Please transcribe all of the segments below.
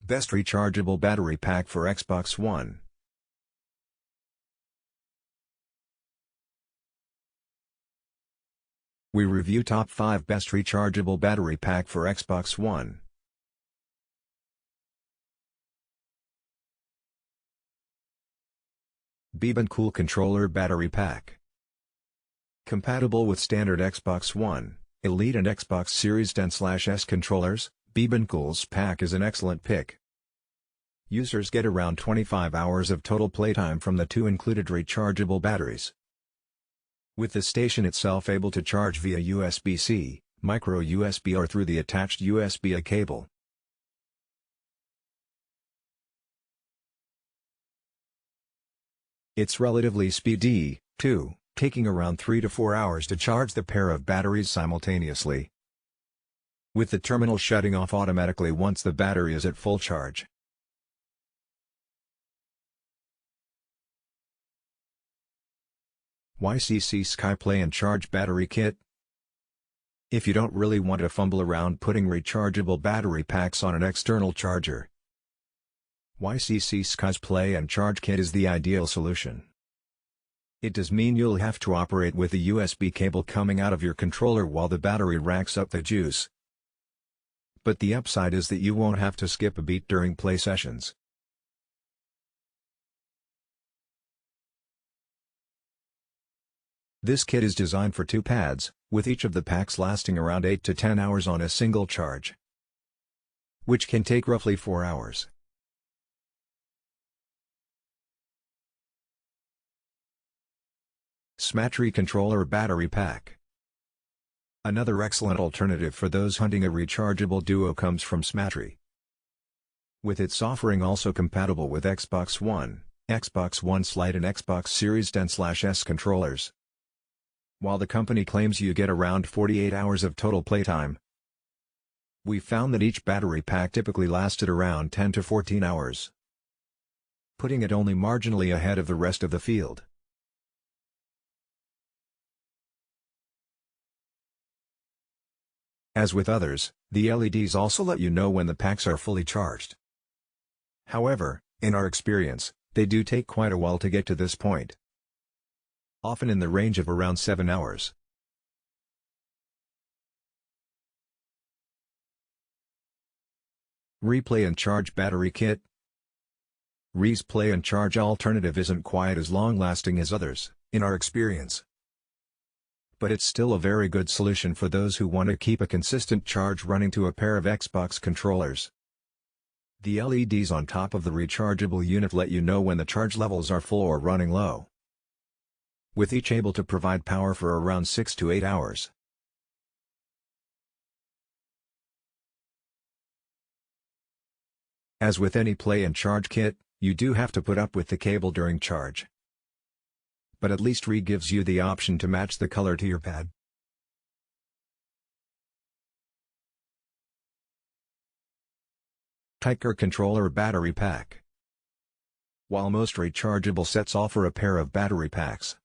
Best rechargeable battery pack for Xbox One. We review top 5 best rechargeable battery pack for Xbox One. Beboncool controller battery pack. Compatible with standard Xbox One, Elite and Xbox Series X/S controllers, Beboncool's pack is an excellent pick. Users get around 25 hours of total playtime from the 2 included rechargeable batteries. With the station itself able to charge via USB-C, micro USB or through the attached USB-A cable. It's relatively speedy, too, taking around 3 to 4 hours to charge the pair of batteries simultaneously, with the terminal shutting off automatically once the battery is at full charge. Yccsky Play and Charge Battery Kit. If you don't really want to fumble around putting rechargeable battery packs on an external charger, Yccsky's Play and Charge Kit is the ideal solution. It does mean you'll have to operate with a USB cable coming out of your controller while the battery racks up the juice. But the upside is that you won't have to skip a beat during play sessions. This kit is designed for 2 pads, with each of the packs lasting around 8 to 10 hours on a single charge, which can take roughly 4 hours. Smatree controller battery pack. Another excellent alternative for those hunting a rechargeable duo comes from Smatree. With its offering also compatible with Xbox One, Xbox One Lite and Xbox Series X/S controllers. While the company claims you get around 48 hours of total playtime, we found that each battery pack typically lasted around 10 to 14 hours, putting it only marginally ahead of the rest of the field. As with others, the LEDs also let you know when the packs are fully charged. However, in our experience, they do take quite a while to get to this point, often in the range of around 7 hours. Replay and Charge Battery Kit. Re's Play and Charge alternative isn't quite as long-lasting as others, in our experience, but it's still a very good solution for those who want to keep a consistent charge running to a pair of Xbox controllers. The LEDs on top of the rechargeable unit let you know when the charge levels are full or running low, with each able to provide power for around 6 to 8 hours. As with any play and charge kit, you do have to put up with the cable during charge, but at least Re gives you the option to match the color to your pad. Taiker controller battery pack. While most rechargeable sets offer a pair of battery packs,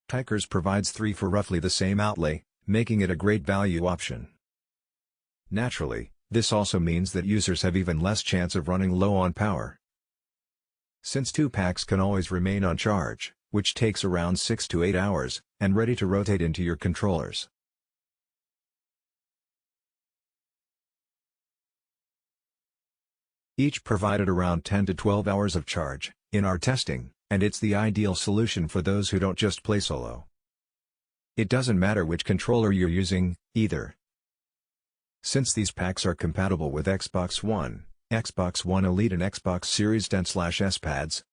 Taiker's provides 3 for roughly the same outlay, making it a great value option. Naturally, this also means that users have even less chance of running low on power, since 2 packs can always remain on charge, which takes around 6 to 8 hours, and ready to rotate into your controllers. Each provided around 10 to 12 hours of charge, in our testing, and it's the ideal solution for those who don't just play solo. It doesn't matter which controller you're using, either, since these packs are compatible with Xbox One, Xbox One Elite and Xbox Series X/S pads,